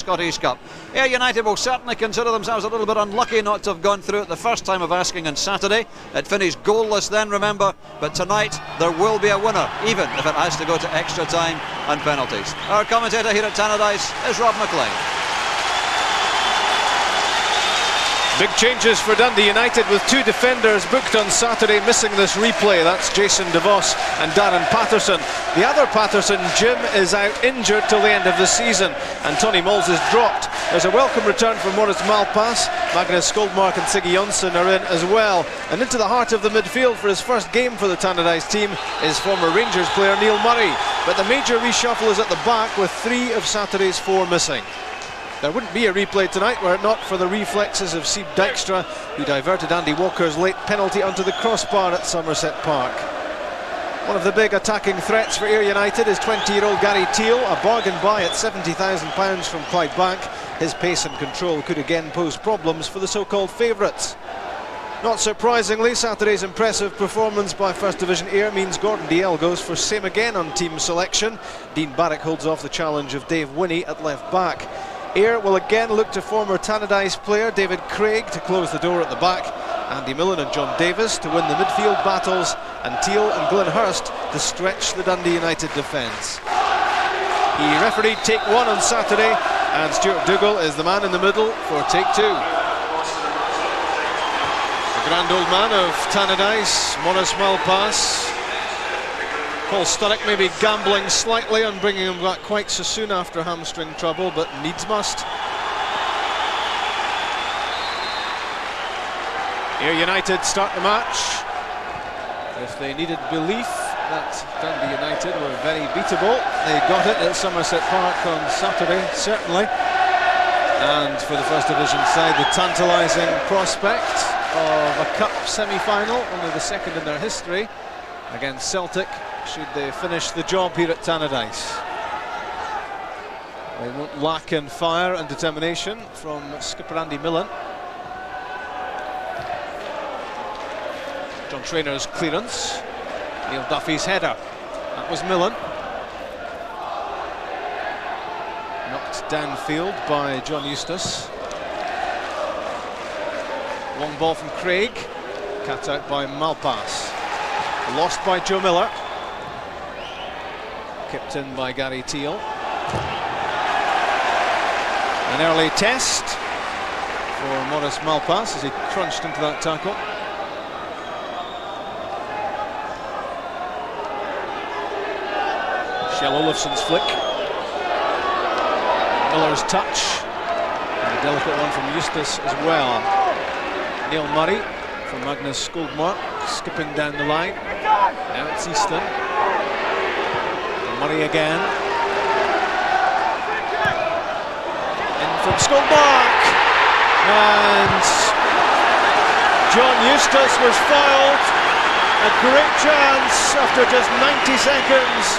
Scottish Cup. Ayr United will certainly consider themselves a little bit unlucky not to have gone through it the first time of asking on Saturday. It finished goalless then, remember, but tonight there will be a winner, even if it has to go to extra time and penalties. Our commentator here at Tannadice is Rob McLean. Big changes for Dundee United, with two defenders booked on Saturday missing this replay. That's Jason DeVos and Darren Patterson. The other Patterson, Jim, is out injured till the end of the season, and Tony Moles is dropped. There's a welcome return for Morris Malpass. Magnus Skoldmark and Siggy Jonsson are in as well. And into the heart of the midfield for his first game for the Tannadice team is former Rangers player Neil Murray. But the major reshuffle is at the back, with 3 of Saturday's 4 missing. There wouldn't be a replay tonight were it not for the reflexes of Sieb Dijkstra, who diverted Andy Walker's late penalty onto the crossbar at Somerset Park. One of the big attacking threats for Ayr United is 20-year-old Gary Teale, a bargain buy at £70,000 from Clydebank. His pace and control could again pose problems for the so-called favourites. Not surprisingly, Saturday's impressive performance by First Division Ayr means Gordon Dalziel goes for same again on team selection. Dean Barrick holds off the challenge of Dave Winnie at left back. Ayr will again look to former Tannadice player David Craig to close the door at the back, Andy Millen and John Davis to win the midfield battles, and Teale and Glenn Hurst to stretch the Dundee United defence. He refereed take 1 on Saturday, and Stuart Dougal is the man in the middle for take 2. The grand old man of Tannadice, Morris Malpass. Paul Sturrock maybe gambling slightly on bringing him back quite so soon after hamstring trouble, but needs must. Ayr United start the match. If they needed belief that Dundee United were very beatable, they got it at Somerset Park on Saturday, certainly. And for the First Division side, the tantalising prospect of a cup semi-final, only the second in their history, against Celtic, should they finish the job here at Tannadice. They won't lack in fire and determination from skipper Andy Millen. John Trainor's clearance, Neil Duffy's header, that was Millen. Knocked downfield by John Eustace. Long ball from Craig, cut out by Malpass. Lost by Joe Miller. Kicked in by Gary Teale. An early test for Morris Malpass as he crunched into that tackle. Shell Olafson's flick. Miller's touch. And a delicate one from Eustace as well. Neil Murray from Magnus Skoldmark, skipping down the line. Now it's Easton. Murray again. In from Skoldmark. And John Eustace was fouled. A great chance after just 90 seconds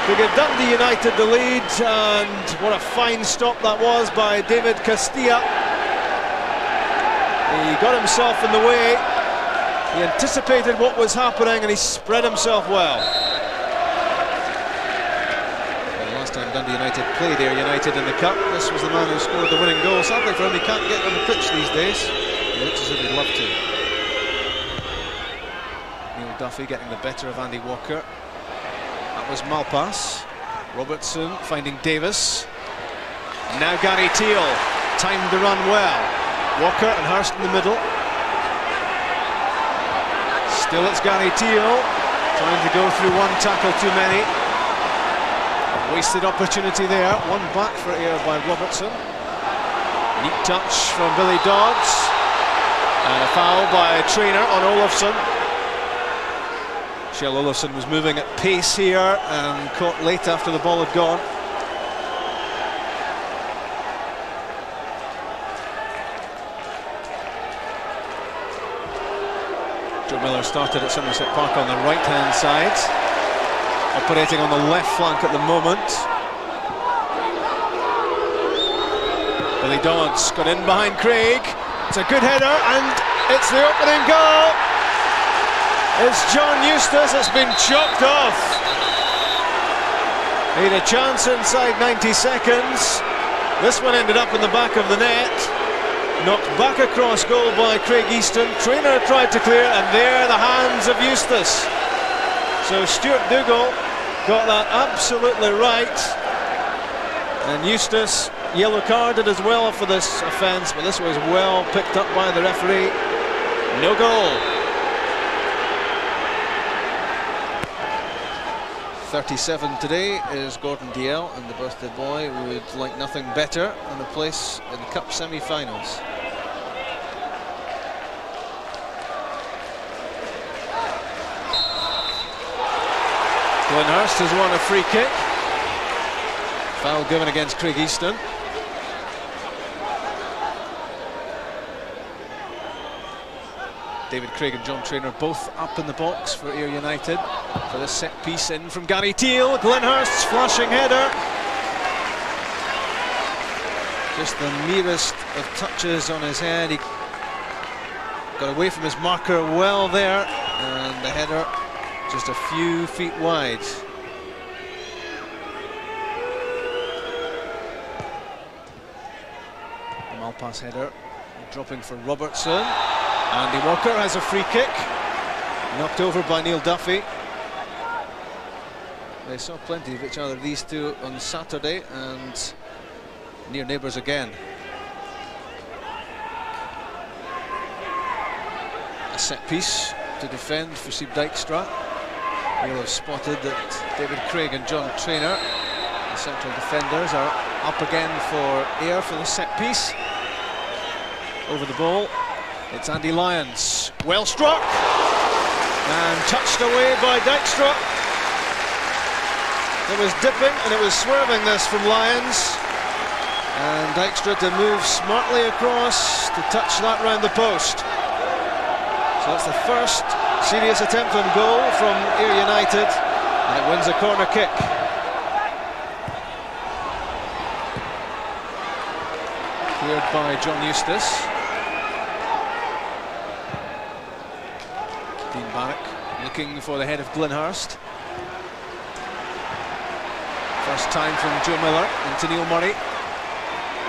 to give Dundee United the lead. And what a fine stop that was by David Castilla. He got himself in the way. He anticipated what was happening and he spread himself well. The last time Dundee United played Ayr United in the Cup, this was the man who scored the winning goal. Sadly for him, he can't get on the pitch these days. He looks as if he'd love to. Neil Duffy getting the better of Andy Walker. That was Malpass. Robertson finding Davis. Now Gary Teale, timed the run well. Walker and Hurst in the middle. Still it's Gary Teale, trying to go through one tackle too many. Wasted opportunity there. One back for Ayr by Robertson. Neat touch from Billy Dodds. And a foul by Trainer on Olafson. Shell Olafson was moving at pace here and caught late after the ball had gone. Joe Miller started at Somerset Park on the right-hand side, operating on the left flank at the moment. Billy Dodds got in behind Craig. It's a good header and it's the opening goal. It's John Eustace. It's been chopped off. He had a chance inside 90 seconds. This one ended up in the back of the net. Knocked back across goal by Craig Easton. Trainer tried to clear, and there the hands of Eustace. So Stuart Dougal got that absolutely right. And Eustace yellow carded as well for this offence, but this was well picked up by the referee. No goal. 37 today is Gordon DL, and the birthday boy would like nothing better than a place in the Cup semi-finals. Glenhurst has won a free kick. Foul given against Craig Easton. David Craig and John Trainer both up in the box for Ayr United for this set piece in from Gary Teal. Glenhurst's flashing header. Just the merest of touches on his head. He got away from his marker well there, and the header just a few feet wide. The Malpass header dropping for Robertson. Andy Walker has a free kick, knocked over by Neil Duffy. They saw plenty of each other, these two, on Saturday, and near neighbours again. A set piece to defend for Sieb Dijkstra. You'll have spotted that David Craig and John Trainer, the central defenders, are up again for Ayr for the set piece. Over the ball, it's Andy Lyons, well struck and touched away by Dijkstra. It was dipping and it was swerving, this from Lyons, and Dijkstra to move smartly across to touch that round the post. So that's the first serious attempt on goal from Ayr United, and it wins a corner kick. Cleared by John Eustace. Dean Barrack looking for the head of Glenhurst. First time from Joe Miller into Neil Murray.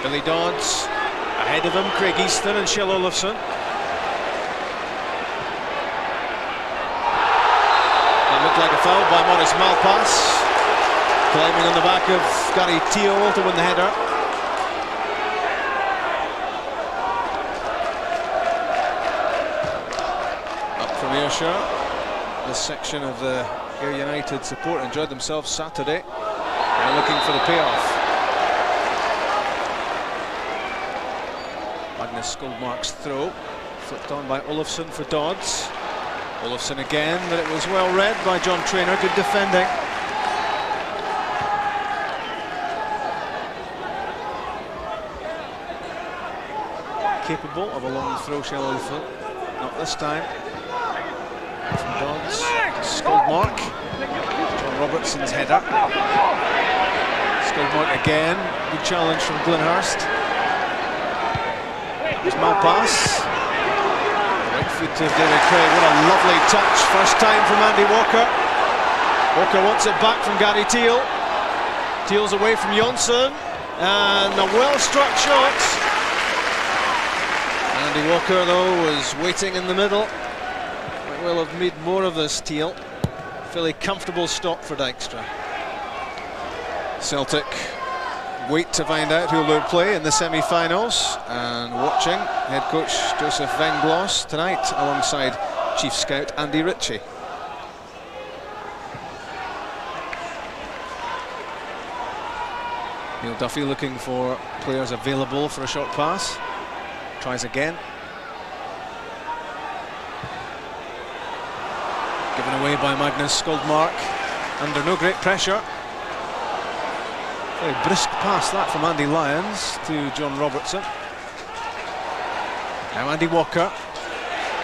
Billy Dodds ahead of him, Craig Easton and Shell Olafsson. That looked like a foul by Maurice Malpass, climbing on the back of Gary Teal to win the header. This section of the Ayr United support enjoyed themselves Saturday. They're looking for the payoff. Magnus Goldmark's throw, flipped on by Olafsson for Dodds. Olafsson again, but it was well read by John Trainer. Good defending. Capable of a long throw, Shell Olafsson. Not this time. From Dodds, Goldmark, John Robertson's header. Goldmark again, good challenge from Glenhurst. There's Malpass. Right foot of David Craig, what a lovely touch. First time from Andy Walker. Walker wants it back from Gary Teal. Teal's away from Jonsson, and a well-struck shot. Andy Walker, though, was waiting in the middle. Will have made more of this, Teal. Fairly comfortable stop for Dijkstra. Celtic wait to find out who will play in the semi-finals, and watching head coach Joseph Venglos tonight alongside chief scout Andy Ritchie. Neil Duffy looking for players available for a short pass. Tries again. Given away by Magnus Goldmark, under no great pressure. Very brisk pass that from Andy Lyons to John Robertson. Now Andy Walker.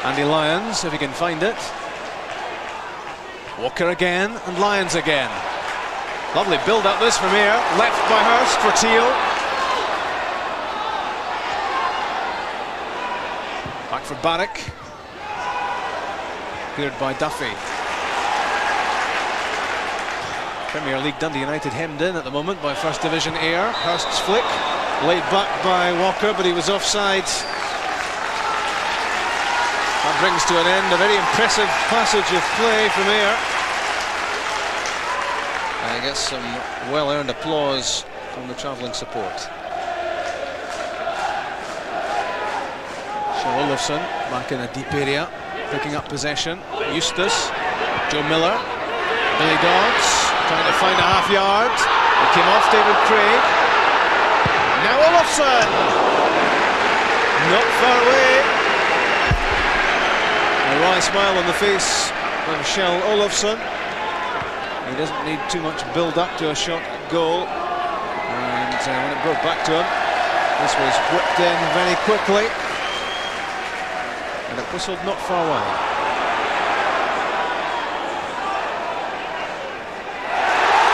Andy Lyons, if he can find it. Walker again, and Lyons again. Lovely build-up this from Ayr. Left by Hurst for Teal. Back for Barrack. Cleared by Duffy. Premier League, Dundee United hemmed in at the moment by First Division Ayr. Hurst's flick, laid back by Walker, but he was offside. That brings to an end a very impressive passage of play from Ayr. And he gets some well-earned applause from the travelling support. Olofsson back in a deep area, picking up possession. Eustace, Joe Miller, Billy Dodds trying to find a half yard. It came off David Craig. Now Olofsson, not far away. A wry smile on the face of Michelle Olofsson. He doesn't need too much build-up to a shot at goal, and when it broke back to him, this was whipped in very quickly. And it whistled not far wide.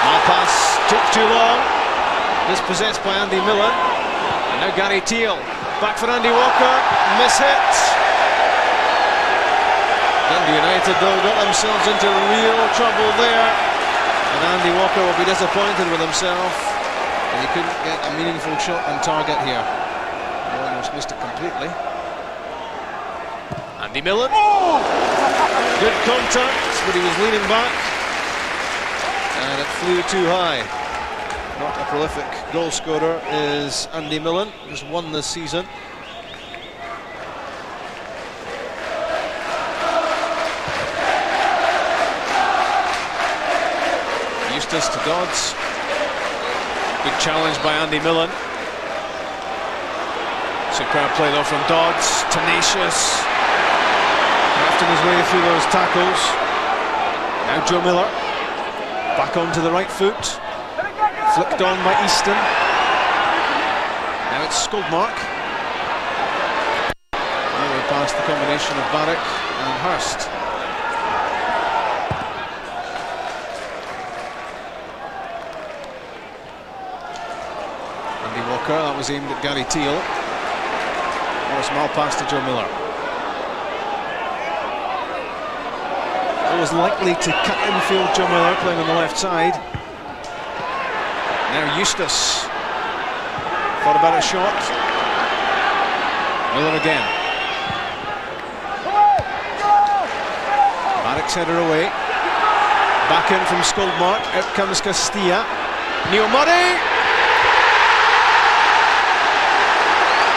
Malpass took too long. Dispossessed by Andy Millen. And now Gary Teal. Back for Andy Walker. Mishit. Dundee United though got themselves into real trouble there. And Andy Walker will be disappointed with himself. And he couldn't get a meaningful shot on target here. He almost missed it completely. Andy Millen, good contact, but he was leaning back and it flew too high. Not a prolific goal scorer is Andy Millen, just one this season. Eustace to Dodds, good challenge by Andy Millen. Superb play though from Dodds, tenacious. Crafting his way through those tackles. Now Joe Miller, back onto the right foot, flicked on by Easton. Now it's Skoldmark. Now we pass the combination of Barrick and Hurst. Andy Walker, that was aimed at Gary Teal. Or a small pass to Joe Miller. Was likely to cut infield. Joe Miller playing on the left side. Now Eustace thought about a shot. Miller again. Barrick's header away. Back in from Skoldmark. Out comes Castilla. Neil Murray.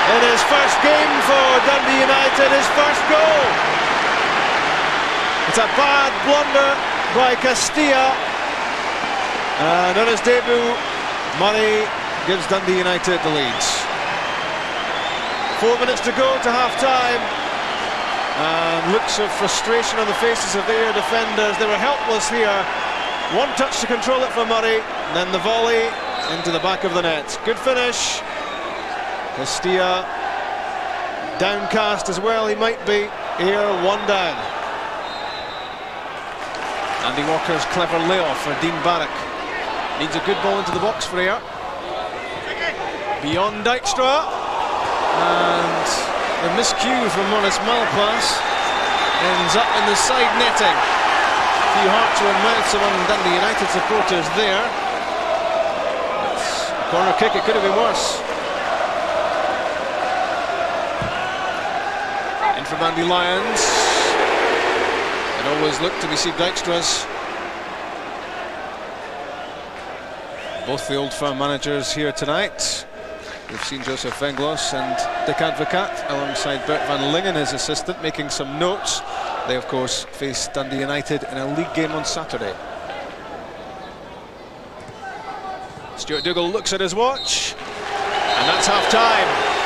In his first game for Dundee United, his first goal. It's a bad blunder by Castilla, and on his debut, Murray gives Dundee United the lead. 4 minutes to go to half-time, and looks of frustration on the faces of the Ayr defenders. They were helpless here. One touch to control it for Murray, and then the volley into the back of the net. Good finish. Castilla downcast as well, he might be. Ayr one down. Andy Walker's clever layoff for Dean Barrick. Needs a good ball into the box for Ayr. Beyond Dykstra. And the miscue from Maurice Malpass ends up in the side netting. A few hearts were in mouths among Dundee United supporters there. It's a corner kick, it could have been worse. In from Andy Lyons. It always looked to be Steve Dijkstra's. Both the Old Firm managers here tonight. We've seen Joseph Venglos and Dick Advocat alongside Bert van Lingen, his assistant, making some notes. They, of course, face Dundee United in a league game on Saturday. Stuart Dougal looks at his watch, and that's half-time.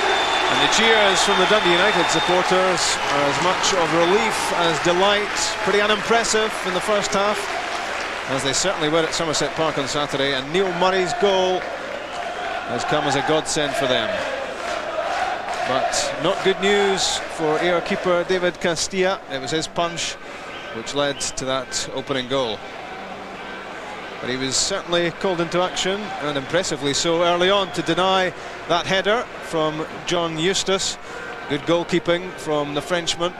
And the cheers from the Dundee United supporters are as much of relief as delight. Pretty unimpressive in the first half, as they certainly were at Somerset Park on Saturday. And Neil Murray's goal has come as a godsend for them. But not good news for Ayr keeper David Castilla. It was his punch which led to that opening goal. But he was certainly called into action, and impressively so, early on to deny that header from John Eustace. Good goalkeeping from the Frenchman.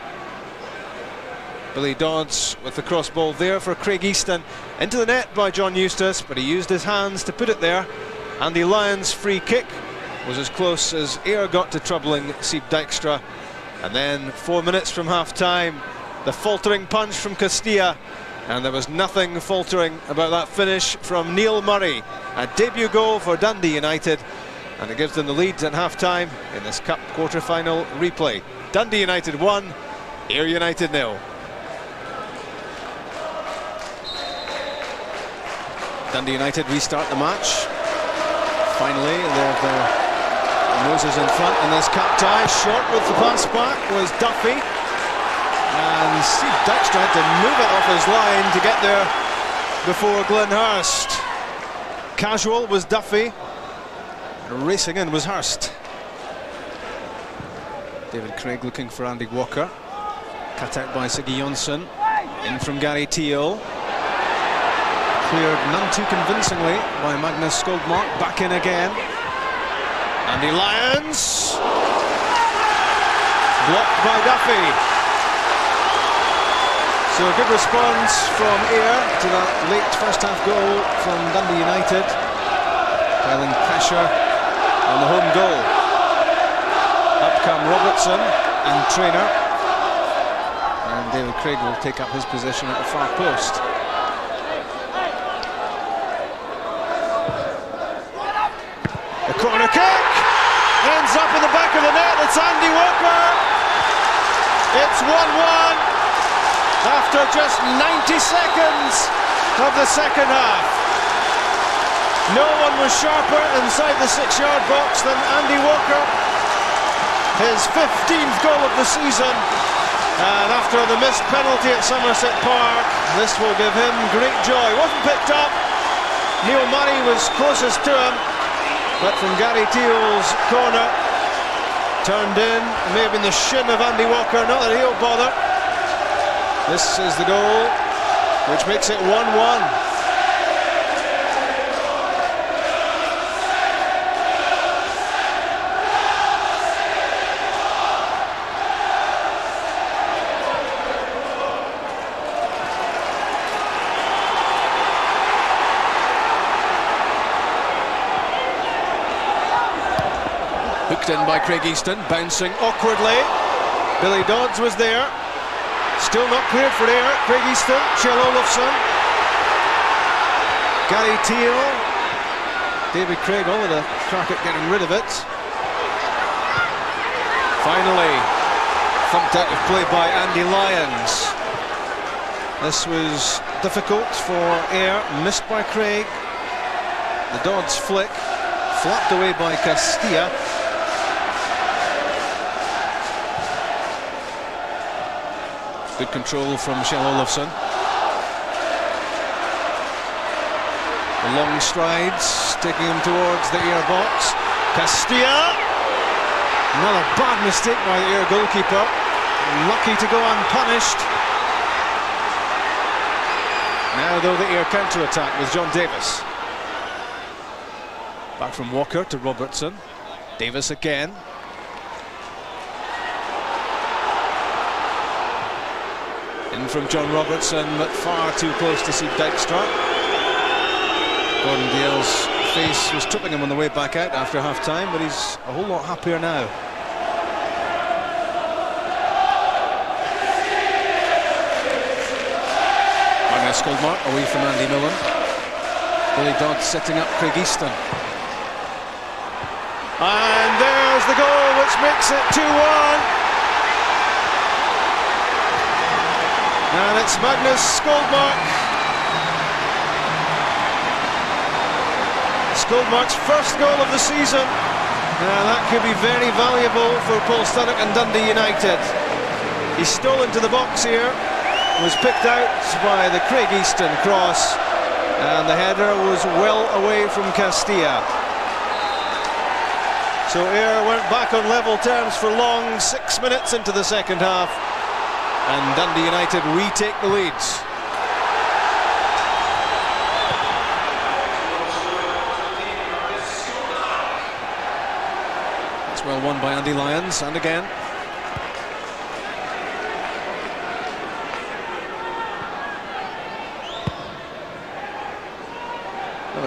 Billy Dodds with the cross ball there for Craig Easton. Into the net by John Eustace, but he used his hands to put it there. Andy Lyons' free kick was as close as Ayr got to troubling Sieb Dijkstra. And then 4 minutes from half-time, the faltering punch from Castilla. And there was nothing faltering about that finish from Neil Murray. A debut goal for Dundee United. And it gives them the lead at half-time in this Cup quarter-final replay. Dundee United 1, Ayr United 0. Dundee United restart the match. Finally, they're the noses in front, and there's Captai. Short with the pass back was Duffy. And Sieb Dijkstra had to move it off his line to get there before Glenn Hurst. Casual was Duffy. Racing in was Hurst. David Craig looking for Andy Walker. Cut out by Siggy Jonsson. In from Gary Teal. Cleared none too convincingly by Magnus Skoldmark. Back in again. Andy Lyons. Blocked by Duffy. So a good response from Ayr to that late first half goal from Dundee United. Piling pressure on the home goal. Up come Robertson and Traynor. And David Craig will take up his position at the far post. The corner kick ends up in the back of the net. It's Andy Walker. It's 1-1 after just 90 seconds of the second half. No one was sharper inside the 6-yard box than Andy Walker. His 15th goal of the season. And after the missed penalty at Somerset Park, this will give him great joy. Wasn't picked up. Neil Murray was closest to him. But from Gary Teal's corner, turned in, may have been the shin of Andy Walker, not that he'll bother. This is the goal, which makes it 1-1. Hooked in by Craig Easton, bouncing awkwardly. Billy Dodds was there. Still not cleared for Ayr. Craig Easton, Kjell Olofsson. Gary Teal. David Craig all with a crack at getting rid of it. Finally, thumped out of play by Andy Lyons. This was difficult for Ayr, missed by Craig. The Dodds flick, flapped away by Castilla. Good control from Kjell Olofsson. The long strides taking him towards the Ayr box. Castilla. Another bad mistake by the Ayr goalkeeper. Lucky to go unpunished. Now though the Ayr counter-attack with John Davis. Back from Walker to Robertson. Davis again. In from John Robertson, but far too close to Sieb Dijkstra. Gordon Dale's face was tripping him on the way back out after half-time, but he's a whole lot happier now. Magnus Skoldmark away from Andy Millen. Billy Dodd setting up Craig Easton. And there's the goal which makes it 2-1. And it's Magnus Skoldmark. Skoldmark's first goal of the season. Now that could be very valuable for Paul Stunnock and Dundee United. He stole into the box here, was picked out by the Craig Easton cross, and the header was well away from Castilla. So Ayr went back on level terms for long, 6 minutes into the second half. And Dundee United retake the leads. It's well won by Andy Lyons, and again.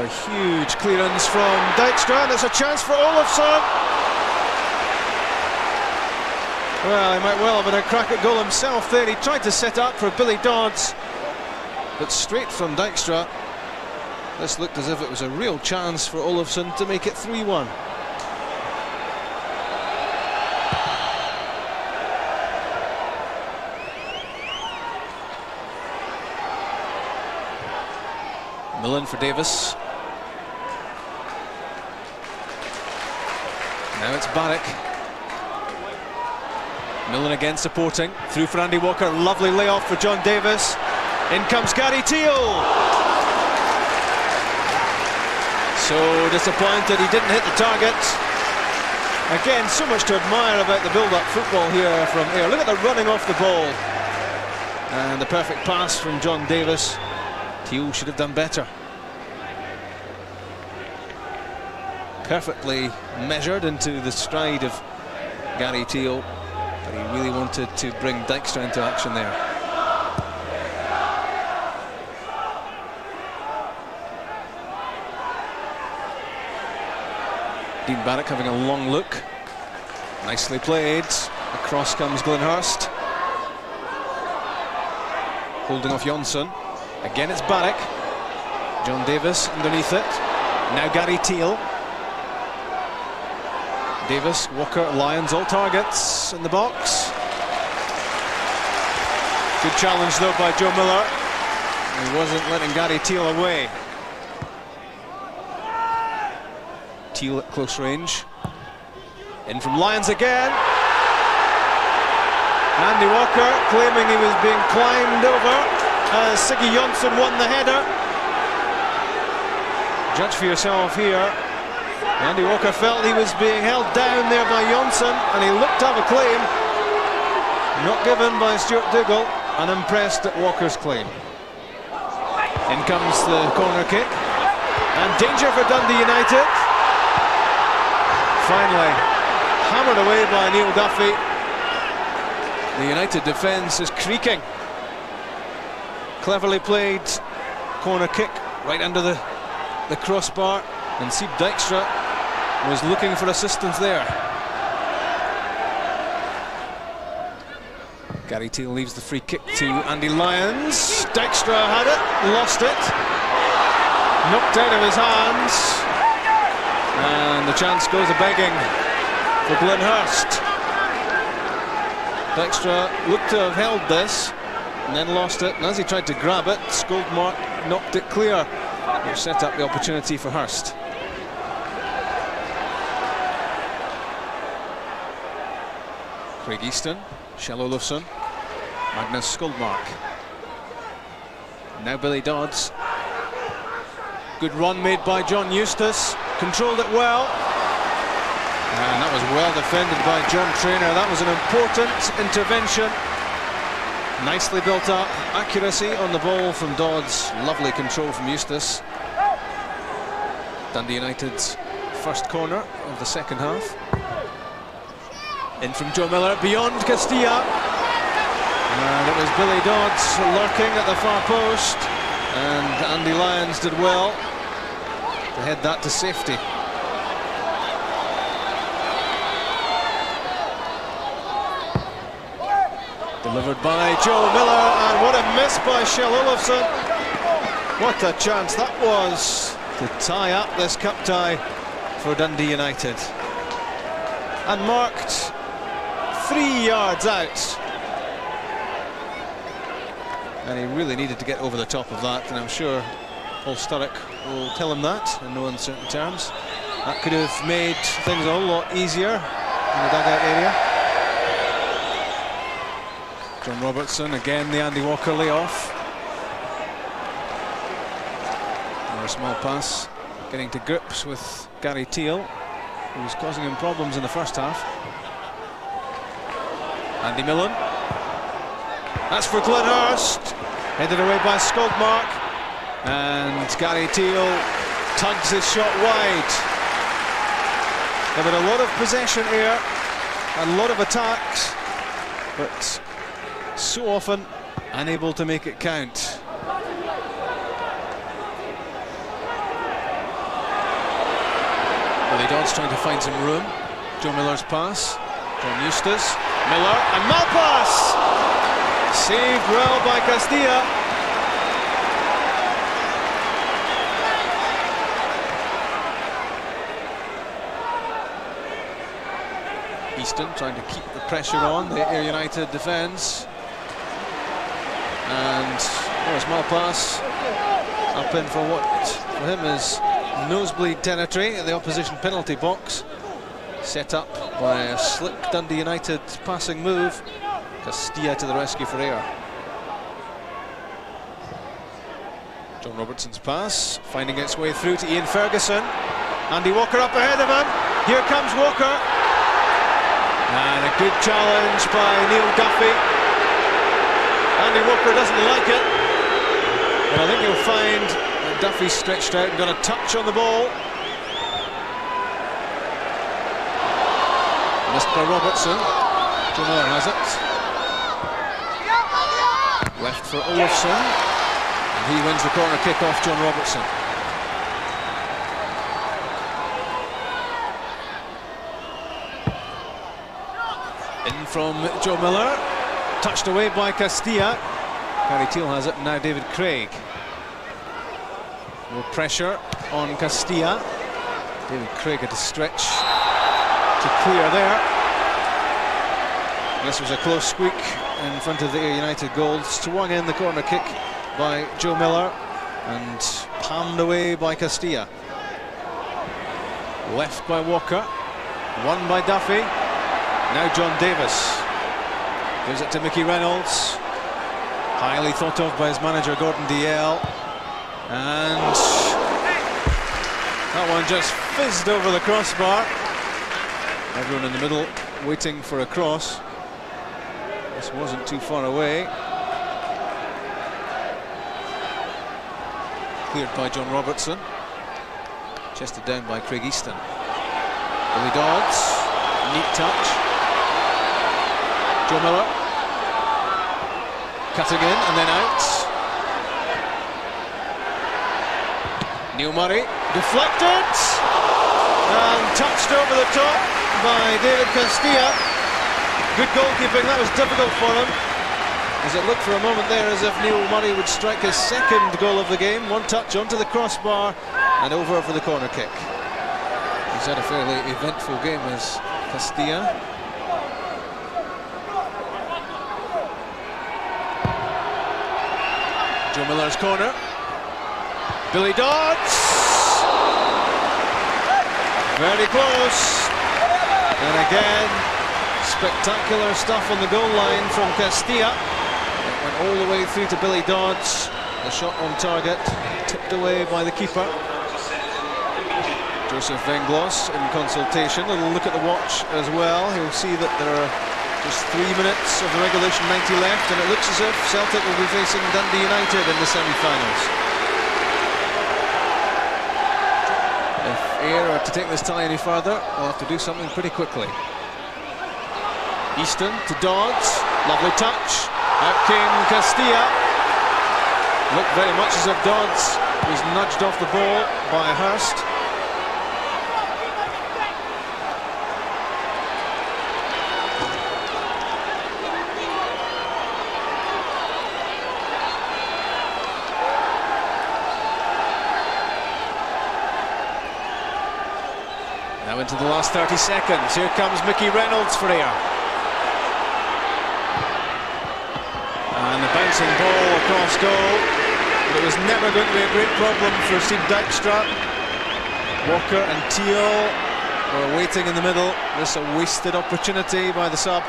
a huge clearance from Dijkstra, and it's a chance for Olofsson. Well, he might well have had a crack at goal himself there. He tried to set up for Billy Dodds, but straight from Dijkstra. This looked as if it was a real chance for Olofsson to make it 3-1. Millen for Davis. Now it's Barrick. Millen again supporting. Through for Andy Walker. Lovely layoff for John Davis. In comes Gary Teal. So disappointed he didn't hit the target. Again, so much to admire about the build-up football here from Ayr. Look at the running off the ball. And the perfect pass from John Davis. Teal should have done better. Perfectly measured into the stride of Gary Teal, but he really wanted to bring Dijkstra into action there. Dean Barrick having a long look. Nicely played. Across comes Glenhurst. Holding off Jonsson. Again it's Barrick. John Davis underneath it. Now Gary Teal. Davis, Walker, Lyons, all targets in the box. Good challenge though by Joe Miller. He wasn't letting Gary Teal away. Teal at close range. In from Lyons again. Andy Walker claiming he was being climbed over as Siggy Jonsson won the header. Judge for yourself here. Andy Walker felt he was being held down there by Jonsson, and he looked to have a claim. Not given by Stuart Dougal, unimpressed at Walker's claim. In comes the corner kick, and danger for Dundee United. Finally hammered away by Neil Duffy. The United defence is creaking. Cleverly played corner kick right under the crossbar, and Sieb Dijkstra was looking for assistance there. Gary Teal leaves the free kick to Andy Lyons. Dijkstra had it, lost it, knocked out of his hands, and the chance goes a-begging for Glenhurst. Dijkstra looked to have held this and then lost it, and as he tried to grab it, Skoldmark knocked it clear, which set up the opportunity for Hurst. Craig Easton, Kjell Olofsson, Magnus Skoldmark. Now Billy Dodds. Good run made by John Eustace, controlled it well. And that was well defended by John Traynor. That was an important intervention. Nicely built up, accuracy on the ball from Dodds, lovely control from Eustace. Dundee United's first corner of the second half. In from Joe Miller, beyond Castilla. And it was Billy Dodds lurking at the far post, and Andy Lyons did well to head that to safety. Delivered by Joe Miller, and what a miss by Kjell Olofsson. What a chance that was to tie up this cup tie for Dundee United. And marked 3 yards out. And he really needed to get over the top of that, and I'm sure Paul Sturrock will tell him that in no uncertain terms. That could have made things a whole lot easier in the dugout area. John Robertson, again the Andy Walker layoff. Or a small pass, getting to grips with Gary Teal, who was causing him problems in the first half. Andy Millen. That's for Glenhurst. Headed away by Skoldmark. And Gary Teal tugs his shot wide. They've had a lot of possession here, a lot of attacks, but so often unable to make it count. Billy Dodd's trying to find some room. Joe Miller's pass. John Eustace. Miller and Malpass! Saved well by Castilla. Easton trying to keep the pressure on the Ayr United defence. And there's Malpass up in for what for him is nosebleed territory in the opposition penalty box. Set up by a slick Dundee United passing move. Castilla to the rescue for Ayr. John Robertson's pass, finding its way through to Ian Ferguson. Andy Walker up ahead of him. Here comes Walker. And a good challenge by Neil Duffy. Andy Walker doesn't like it. But I think you'll find that Duffy's stretched out and got a touch on the ball. Missed by Robertson. Joe Miller has it. Left for Olofsson. And he wins the corner kick off John Robertson. In from Joe Miller. Touched away by Castilla. Gary Teal has it, and now David Craig. More pressure on Castilla. David Craig had to stretch to clear there. This was a close squeak in front of the Ayr United goal. Swung in the corner kick by Joe Miller and palmed away by Castilla. Left by Walker, won by Duffy. Now John Davis gives it to Mickey Reynolds. Highly thought of by his manager Gordon DL. And that one just fizzed over the crossbar. Everyone in the middle waiting for a cross. This wasn't too far away. Cleared by John Robertson. Chested down by Craig Easton. Billy Dodds, neat touch. Joe Miller cutting in and then out. Neil Murray deflected and touched over the top by David Castilla. Good goalkeeping, that was difficult for him, as it looked for a moment there as if Neil Murray would strike his second goal of the game. One touch onto the crossbar and over for the corner kick. He's had a fairly eventful game as Castilla. Joe Miller's corner. Billy Dodds. Very close. And again, spectacular stuff on the goal line from Castilla. It went all the way through to Billy Dodds. The shot on target, tipped away by the keeper. Joseph Venglos in consultation. A little look at the watch as well. He'll see that there are just 3 minutes of the regulation 90 left, and it looks as if Celtic will be facing Dundee United in the semi-finals. If Ayr are to take this tie any further, they'll have to do something pretty quickly. Easton to Dodds, lovely touch. Out came Castilla. Looked very much as if Dodds was nudged off the ball by Hurst. Now into the last 30 seconds. Here comes Mickey Reynolds for Ayr. And the bouncing ball across goal. But it was never going to be a great problem for Steve Dykstra. Walker and Teal were waiting in the middle. This a wasted opportunity by the sub.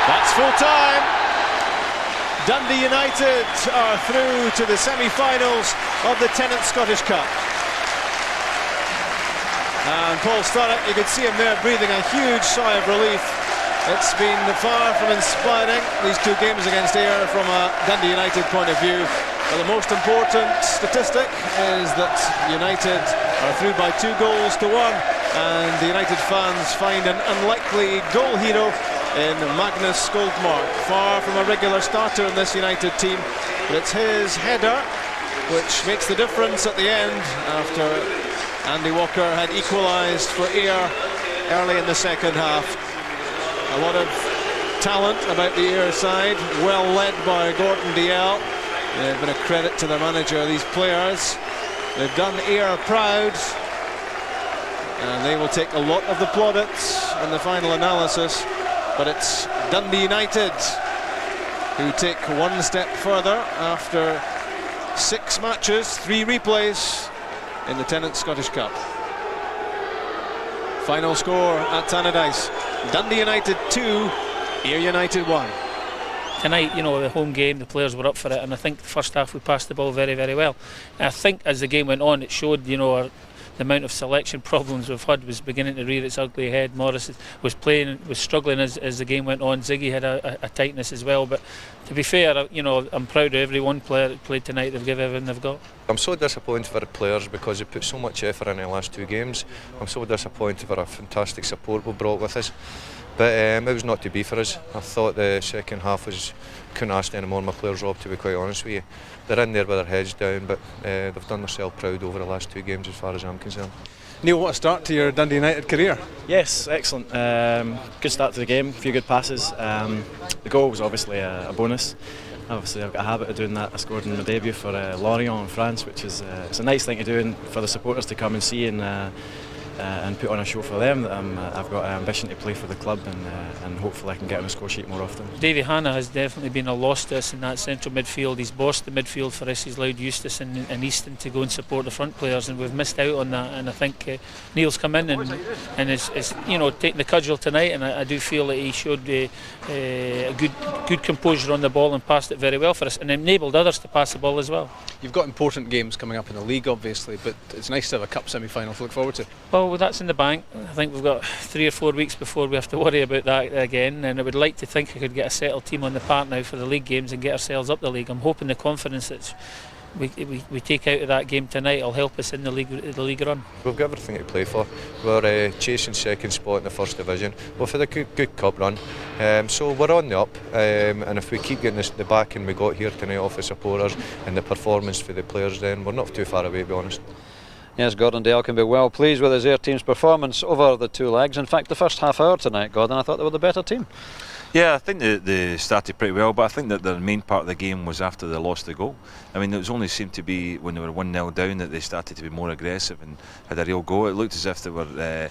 That's full time. Dundee United are through to the semi-finals of the Tennant Scottish Cup. And Paul Sturrock, you could see him there breathing a huge sigh of relief. It's been far from inspiring, these two games against Ayr from a Dundee United point of view. But the most important statistic is that United are through by 2-1, and the United fans find an unlikely goal hero in Magnus Skoldmark. Far from a regular starter in this United team, but it's his header which makes the difference at the end after Andy Walker had equalised for Ayr early in the second half. A lot of talent about the Ayr side, well led by Gordon Dalziel. They've been a credit to their manager, these players. They've done Ayr proud, and they will take a lot of the plaudits in the final analysis. But it's Dundee United who take one step further after 6 matches, 3 replays in the Tennant Scottish Cup. Final score at Tannadice: Dundee United 2, Ayr United 1. Tonight, you know, the home game, the players were up for it, and I think the first half we passed the ball very, very well. And I think as the game went on, it showed, you know, the amount of selection problems we've had was beginning to rear its ugly head. Morris was struggling as the game went on. Ziggy had a tightness as well, but to be fair, you know, I'm proud of every one player that played tonight. They've given everything they've got. I'm so disappointed for the players because they put so much effort in the last 2 games. I'm so disappointed for a fantastic support we brought with us. But it was not to be for us. I thought the second half couldn't ask any more of my players, Rob, to be quite honest with you. They're in there with their heads down, but they've done themselves proud over the last 2 games as far as I'm concerned. Neil, what a start to your Dundee United career. Yes, excellent. Good start to the game, a few good passes. The goal was obviously a bonus. Obviously I've got a habit of doing that. I scored in my debut for Lorient in France, which is it's a nice thing to do, and for the supporters to come and see and put on a show for them. That I've got an ambition to play for the club, and hopefully I can get on the score sheet more often. Davy Hanna has definitely been a loss to us in that central midfield. He's bossed the midfield for us. He's allowed Eustace and Easton to go and support the front players, and we've missed out on that. And I think Neil's come in and is you know, taking the cudgel tonight, and I do feel that he showed a good composure on the ball and passed it very well for us, and enabled others to pass the ball as well. You've got important games coming up in the league, obviously, but it's nice to have a cup semi-final to look forward to. Well, that's in the bank. I think we've got 3 or 4 weeks before we have to worry about that again, and I would like to think I could get a settled team on the park now for the league games and get ourselves up the league. I'm hoping the confidence that we take out of that game tonight will help us in the league run. We've got everything to play for. We're chasing second spot in the first division. We've had a good cup run, so we're on the up, and if we keep getting the backing we got here tonight off the supporters and the performance for the players, then we're not too far away, to be honest. Yes, Gordon Dalziel can be well pleased with his Ayr team's performance over the 2 legs. In fact, the first half hour tonight, Gordon, I thought they were the better team. Yeah, I think they started pretty well, but I think that the main part of the game was after they lost the goal. I mean, it was only seemed to be when they were 1-0 down that they started to be more aggressive and had a real go. It looked as if they were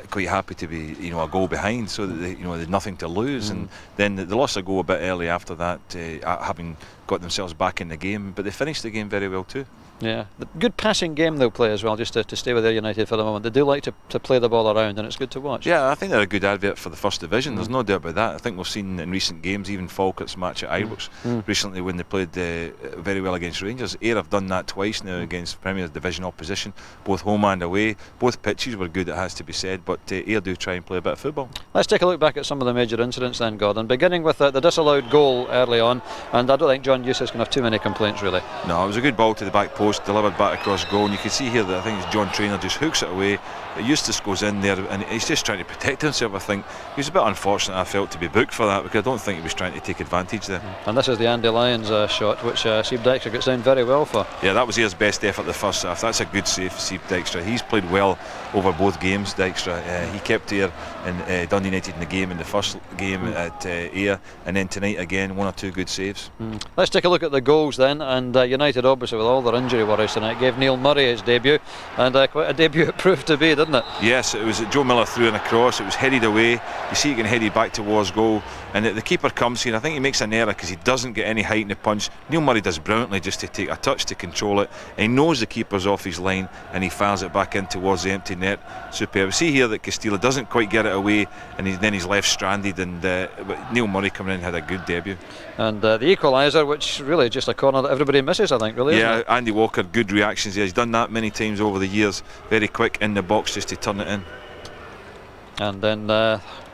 quite happy to be, you know, a goal behind, so that they, you know, they had nothing to lose. And then they lost a goal a bit early after that, having got themselves back in the game. But they finished the game very well too. Yeah, the good passing game they'll play as well, just to stay with Ayr United for the moment. They do like to play the ball around, and it's good to watch. Yeah, I think they're a good advert for the first division, there's no doubt about that. I think we've seen in recent games, even Falkirk's match at Ibrox recently when they played very well against Rangers. Ayr have done that twice now against Premier Division opposition, both home and away. Both pitches were good, it has to be said, but Ayr do try and play a bit of football. Let's take a look back at some of the major incidents then, Gordon, beginning with the disallowed goal early on, and I don't think John Eustace can have too many complaints really. No, it was a good ball to the back post, delivered back across goal, and you can see here that I think it's John Traynor just hooks it away. Eustace goes in there and he's just trying to protect himself. I think he was a bit unfortunate, I felt, to be booked for that, because I don't think he was trying to take advantage there. And this is the Andy Lyons shot, which Steve Dykstra gets down very well for. Yeah, that was his best effort the first half. That's a good save for Steve Dykstra. He's played well over both games, Dykstra. He kept Ayr in Dundee United in the game in the first game at Ayr, and then tonight again 1 or 2 good saves. Let's take a look at the goals then, and United obviously with all their injury worries tonight gave Neil Murray his debut, and quite a debut it proved to be, didn't it? Yes, it was Joe Miller threw in a cross, it was headed away, you see it getting headed back towards goal, and the keeper comes here. I think he makes an error because he doesn't get any height in the punch. Neil Murray does brilliantly just to take a touch to control it, and he knows the keeper's off his line and he fires it back in towards the empty net. Superb. See here that Castilla doesn't quite get it away, and then he's left stranded, and but Neil Murray coming in had a good debut. And the equaliser, which really is just a corner that everybody misses, I think, really. Yeah, isn't it? Andy Walker, good reactions there. He's done that many times over the years, very quick in the box just to turn it in. And then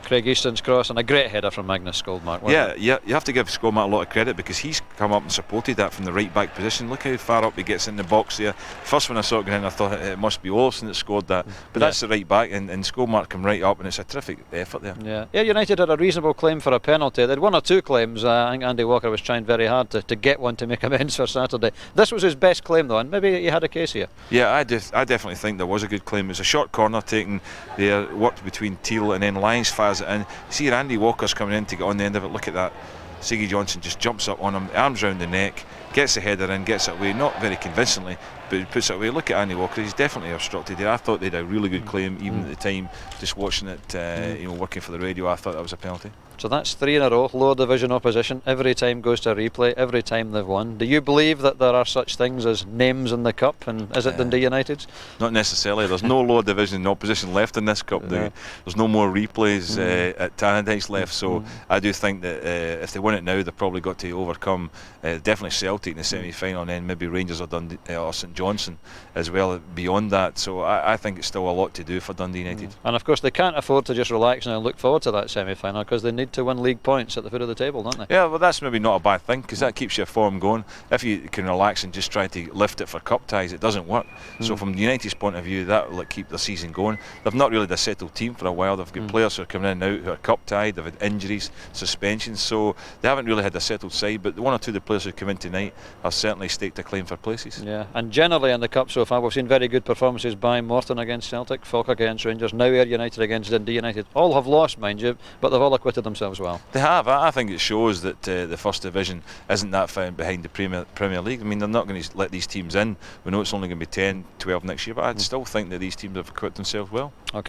Craig Easton's cross, and a great header from Magnus Skoldmark. Yeah, you have to give Skoldmark a lot of credit because he's come up and supported that from the right back position. Look how far up he gets in the box there. First when I saw it going in, I thought it must be Olsen that scored that, but that's the right back, and Skoldmark come right up, and it's a terrific effort there. Yeah, United had a reasonable claim for a penalty. They had one or two claims. I think Andy Walker was trying very hard to get one to make amends for Saturday. This was his best claim though, and maybe he had a case here. Yeah, I definitely think there was a good claim. It was a short corner taken there, worked between Teal, and then Lyons fires it in. See Andy Walker's coming in to get on the end of it. Look at that. Siggy Johnson just jumps up on him, arms round the neck, gets the header in, gets it away, not very convincingly, but he puts it away. Look at Andy Walker, he's definitely obstructed there. I thought they had a really good claim even at the time, just watching it, working for the radio. I thought that was a penalty. So that's 3 in a row, lower division opposition. Every time goes to a replay, every time they've won. Do you believe that there are such things as names in the cup, and is it Dundee United's? Not necessarily. There's no lower division opposition left in this cup. There's no more replays at Tannadice left, so I do think that if they win it now, they've probably got to overcome definitely Celtic in the semi-final, and then maybe Rangers or Dundee or St Johnstone as well beyond that. So I think it's still a lot to do for Dundee United. And of course they can't afford to just relax now and look forward to that semi-final, because they need to win league points at the foot of the table, don't they? Yeah, well, that's maybe not a bad thing, because that keeps your form going. If you can relax and just try to lift it for cup ties, it doesn't work. So from United's point of view, that will keep the season going. They've not really had a settled team for a while. They've got players who are coming in and out who are cup tied. They've had injuries, suspensions, so they haven't really had a settled side. But the one or two of the players who come in tonight have certainly staked a claim for places. Yeah, and generally in the cup so far, we've seen very good performances by Morton against Celtic, Falk against Rangers, now Ayr United against Dundee United. All have lost, mind you, but they've all acquitted themselves well. They have. I think it shows that the First Division isn't that far behind the Premier League. I mean, they're not going to let these teams in. We know it's only going to be 10, 12 next year, but I still think that these teams have acquitted themselves well. Okay.